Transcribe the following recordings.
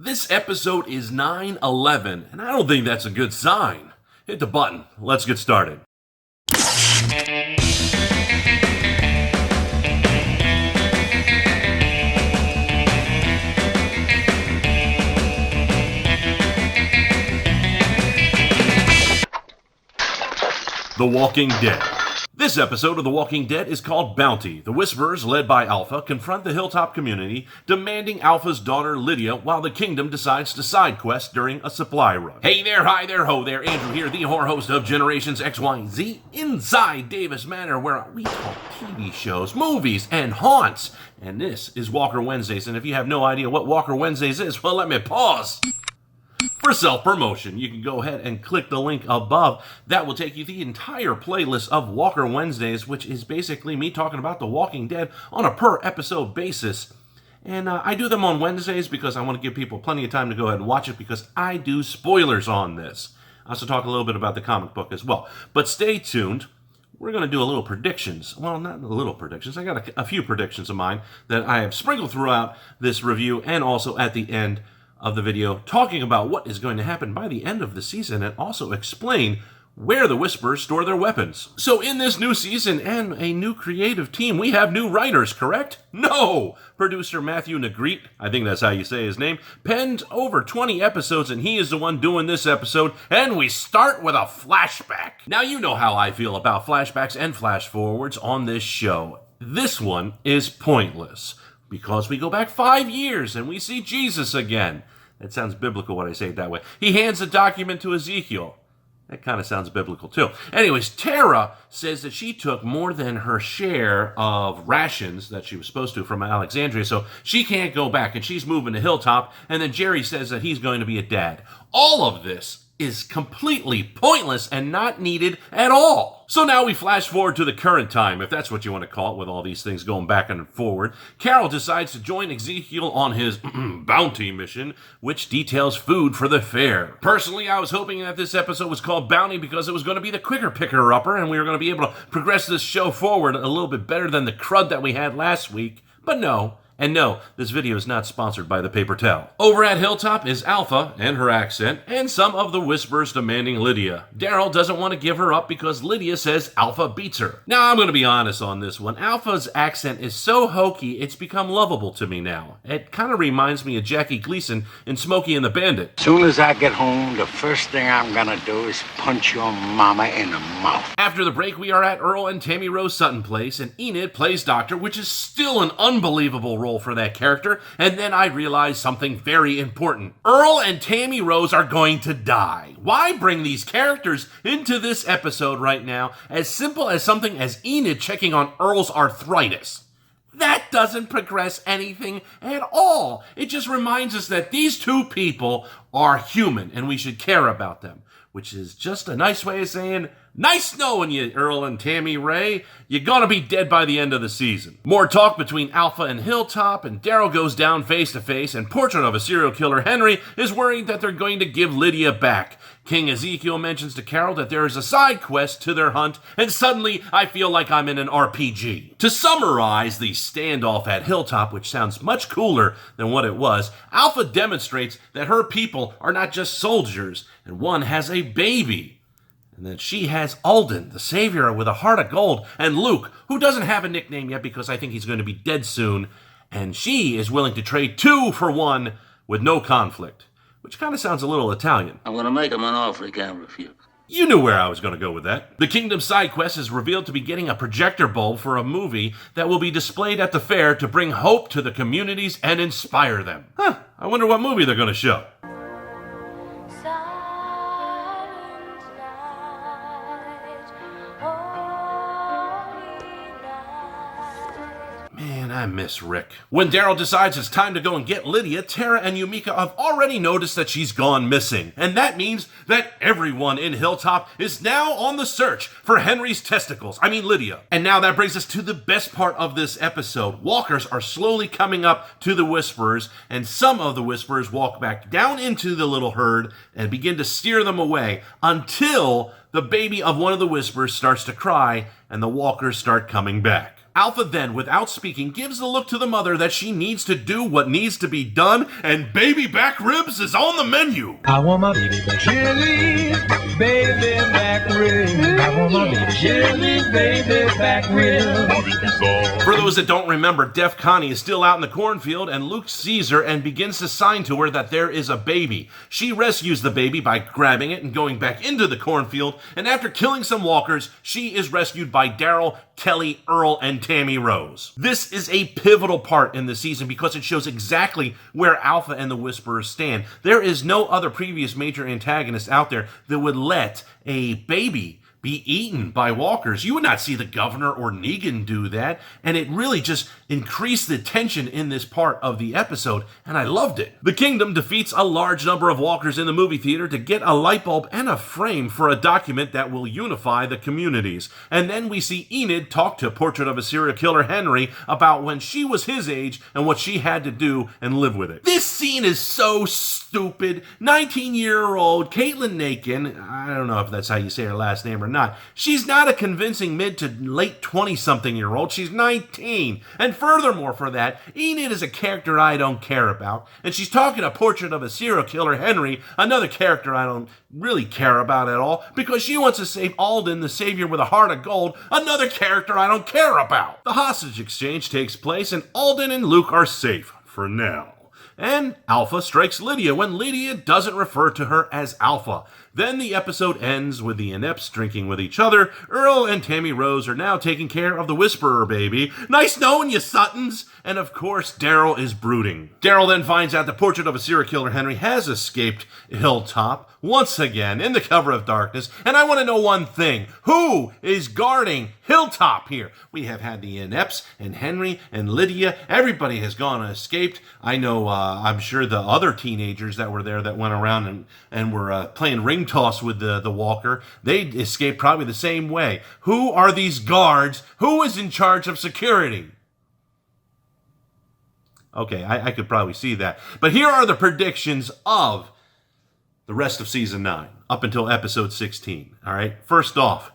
This episode is 9/11, and I don't think that's a good sign. Hit the button. Let's get started. The Walking Dead. This episode of The Walking Dead is called Bounty. The Whisperers, led by Alpha, confront the Hilltop community, demanding Alpha's daughter Lydia while the Kingdom decides to side quest during a supply run. Hey there, hi there, ho there, Andrew here, the horror host of Generations X, Y, and Z, inside Davis Manor, where we talk TV shows, movies, and haunts. And this is Walker Wednesdays, and if you have no idea what Walker Wednesdays is, well, let me pause. For self-promotion, you can go ahead and click the link above. That will take you to the entire playlist of Walker Wednesdays, which is basically me talking about The Walking Dead on a per-episode basis. And I do them on Wednesdays because I want to give people plenty of time to go ahead and watch it because I do spoilers on this. I also talk a little bit about the comic book as well. But stay tuned. We're going to do a little predictions. Well, not a little predictions. I got a few predictions of mine that I have sprinkled throughout this review and also at the end of the video, talking about what is going to happen by the end of the season and also explain where the Whisperers store their weapons. So in this new season and a new creative team, we have new writers, correct? No! Producer Matthew Negrete, I think that's how you say his name, penned over 20 episodes and he is the one doing this episode, and we start with a flashback. Now you know how I feel about flashbacks and flash forwards on this show. This one is pointless because we go back 5 years and we see Jesus again. It sounds biblical when I say it that way. He hands a document to Ezekiel. That kind of sounds biblical too. Anyways, Tara says that she took more than her share of rations that she was supposed to from Alexandria, so she can't go back, and she's moving to Hilltop, and then Jerry says that he's going to be a dad. All of this is completely pointless and not needed at all. So now we flash forward to the current time, if that's what you want to call it, with all these things going back and forward. Carol decides to join Ezekiel on his bounty mission, which details food for the fair. Personally, I was hoping that this episode was called Bounty because it was going to be the quicker picker-upper, and we were going to be able to progress this show forward a little bit better than the crud that we had last week. But no. And no, this video is not sponsored by the paper towel. Over at Hilltop is Alpha and her accent, and some of the Whisperers demanding Lydia. Daryl doesn't want to give her up because Lydia says Alpha beats her. Now, I'm going to be honest on this one. Alpha's accent is so hokey, it's become lovable to me now. It kind of reminds me of Jackie Gleason in Smokey and the Bandit. Soon as I get home, the first thing I'm going to do is punch your mama in the mouth. After the break, we are at Earl and Tammy Rose Sutton Place, and Enid plays Doctor, which is still an unbelievable role for that character, and then I realized something very important. Earl and Tammy Rose are going to die. Why bring these characters into this episode right now as simple as something as Enid checking on Earl's arthritis? That doesn't progress anything at all. It just reminds us that these two people are human and we should care about them, which is just a nice way of saying, nice knowing you, Earl and Tammy Ray. You're gonna be dead by the end of the season. More talk between Alpha and Hilltop, and Daryl goes down face to face, and Portrait of a Serial Killer Henry is worried that they're going to give Lydia back. King Ezekiel mentions to Carol that there is a side quest to their hunt, and suddenly I feel like I'm in an RPG. To summarize the standoff at Hilltop, which sounds much cooler than what it was, Alpha demonstrates that her people are not just soldiers, and one has a baby. And then she has Alden, the savior with a heart of gold, and Luke, who doesn't have a nickname yet because I think he's going to be dead soon, and she is willing to trade 2 for 1 with no conflict, which kind of sounds a little Italian. I'm going to make him an offer he can't refuse. You knew where I was going to go with that. The Kingdom side quest is revealed to be getting a projector bulb for a movie that will be displayed at the fair to bring hope to the communities and inspire them. I wonder what movie they're going to show. I miss Rick. When Daryl decides it's time to go and get Lydia, Tara and Yumika have already noticed that she's gone missing. And that means that everyone in Hilltop is now on the search for Henry's testicles. I mean Lydia. And now that brings us to the best part of this episode. Walkers are slowly coming up to the Whisperers, and some of the Whisperers walk back down into the little herd and begin to steer them away until the baby of one of the Whisperers starts to cry and the Walkers start coming back. Alpha then, without speaking, gives the look to the mother that she needs to do what needs to be done, and baby back ribs is on the menu. I want my baby back. Chili, baby back ribs. I want my baby. Chili, baby back ribs. For those that don't remember, Deaf Connie is still out in the cornfield, and Luke sees her and begins to sign to her that there is a baby. She rescues the baby by grabbing it and going back into the cornfield, and after killing some walkers, she is rescued by Daryl, Kelly, Earl, and Tammy Rose. This is a pivotal part in the season because it shows exactly where Alpha and the Whisperers stand. There is no other previous major antagonist out there that would let a baby be eaten by walkers. You would not see the governor or Negan do that, and it really just increased the tension in this part of the episode, and I loved it. The Kingdom defeats a large number of walkers in the movie theater to get a light bulb and a frame for a document that will unify the communities. And then we see Enid talk to Portrait of a Serial Killer Henry about when she was his age and what she had to do and live with it. This scene is so stupid. 19-year-old Caitlin Nakin, I don't know if that's how you say her last name or not, she's not a convincing mid to late 20-something-year-old. She's 19. And furthermore for that, Enid is a character I don't care about. And she's talking a Portrait of a Serial Killer Henry, another character I don't really care about at all, because she wants to save Alden, the savior with a heart of gold, another character I don't care about. The hostage exchange takes place, and Alden and Luke are safe for now. And Alpha strikes Lydia when Lydia doesn't refer to her as Alpha. Then the episode ends with the inepts drinking with each other. Earl and Tammy Rose are now taking care of the Whisperer baby. Nice knowing you, Suttons! And of course, Daryl is brooding. Daryl then finds out the Portrait of a Serial Killer Henry has escaped Hilltop once again in the cover of darkness. And I want to know one thing. Who is guarding Hilltop here? We have had the inepts and Henry and Lydia. Everybody has gone and escaped. I know, I'm sure the other teenagers that were there that went around and were playing ring toss with the walker, they escaped probably the same way. Who are these guards? Who is in charge of security? Okay, I could probably see that. But here are the predictions of the rest of Season 9, up until Episode 16. All right, first off,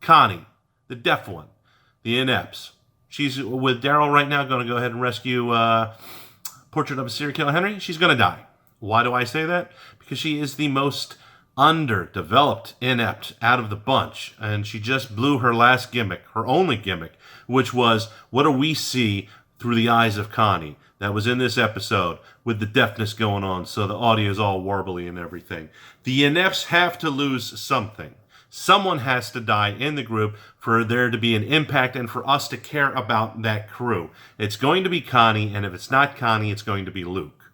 Connie, the deaf one, the inepts. She's with Daryl right now, going to go ahead and rescue Portrait of a Serial Killer Henry. She's going to die. Why do I say that? Because she is the most underdeveloped inept out of the bunch, and she just blew her last gimmick, her only gimmick, which was, what do we see through the eyes of Connie? That was in this episode with the deafness going on, so the audio is all warbly and everything. The inepts have to lose something. Someone has to die in the group for there to be an impact and for us to care about that crew. It's going to be Connie, and if it's not Connie, it's going to be Luke.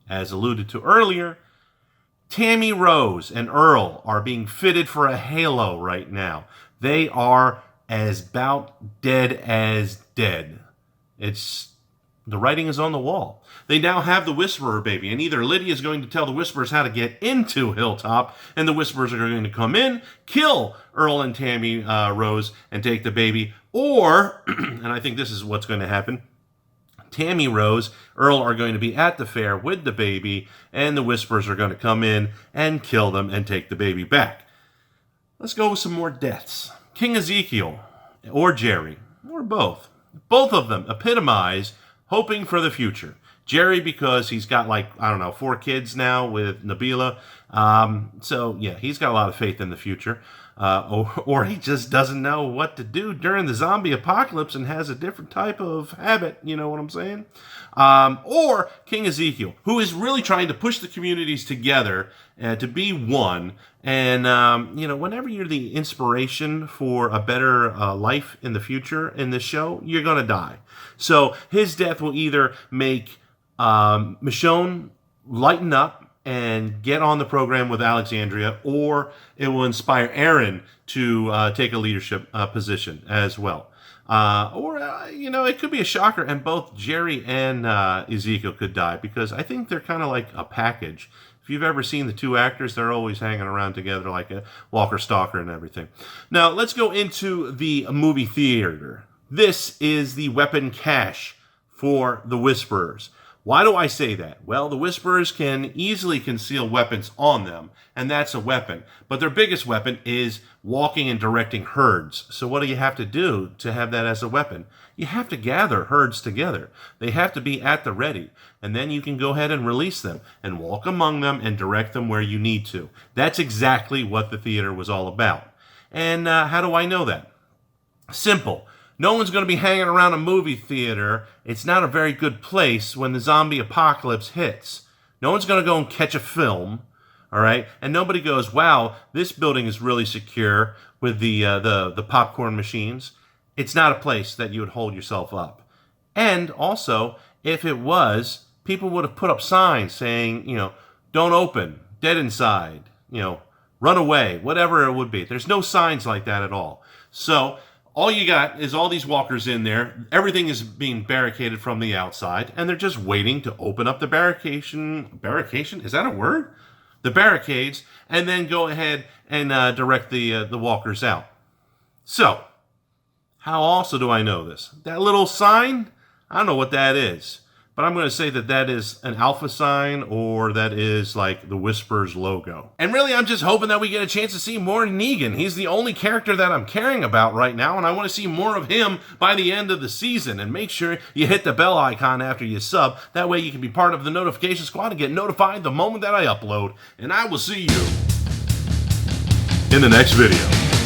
As alluded to earlier, Tammy Rose and Earl are being fitted for a halo right now. They are as about dead as dead. The writing is on the wall. They now have the Whisperer baby, and either Lydia is going to tell the Whisperers how to get into Hilltop, and the Whisperers are going to come in, kill Earl and Tammy Rose, and take the baby, or, and I think this is what's going to happen, Tammy Rose, Earl are going to be at the fair with the baby, and the Whisperers are going to come in and kill them and take the baby back. Let's go with some more deaths. King Ezekiel, or Jerry, or both. Both of them epitomize hoping for the future. Jerry, because he's got 4 kids now with Nabila. So, yeah, he's got a lot of faith in the future. Or he just doesn't know what to do during the zombie apocalypse and has a different type of habit, you know what I'm saying? Or King Ezekiel, who is really trying to push the communities together to be one. And, whenever you're the inspiration for a better life in the future in this show, you're going to die. So his death will either make Michonne lighten up and get on the program with Alexandria, or it will inspire Aaron to take a leadership position as well. It could be a shocker, and both Jerry and Ezekiel could die, because I think they're kind of like a package. If you've ever seen the two actors, they're always hanging around together like a Walker Stalker and everything. Now, let's go into the movie theater. This is the weapon cache for the Whisperers. Why do I say that? Well, the Whisperers can easily conceal weapons on them, and that's a weapon. But their biggest weapon is walking and directing herds. So what do you have to do to have that as a weapon? You have to gather herds together. They have to be at the ready. And then you can go ahead and release them and walk among them and direct them where you need to. That's exactly what the theater was all about. And how do I know that? Simple. No one's going to be hanging around a movie theater. It's not a very good place when the zombie apocalypse hits. No one's going to go and catch a film, all right? And nobody goes, wow, this building is really secure with the popcorn machines. It's not a place that you would hold yourself up. And also, if it was, people would have put up signs saying, don't open, dead inside, run away, whatever it would be. There's no signs like that at all. So all you got is all these walkers in there. Everything is being barricaded from the outside, and they're just waiting to open up the barricade. Is that a word? The barricades, and then go ahead and direct the walkers out. So, how also do I know this? That little sign? I don't know what that is. But I'm going to say that that is an Alpha sign, or that is like the Whisperers logo. And really, I'm just hoping that we get a chance to see more Negan. He's the only character that I'm caring about right now, and I want to see more of him by the end of the season. And make sure you hit the bell icon after you sub. That way you can be part of the notification squad and get notified the moment that I upload. And I will see you in the next video.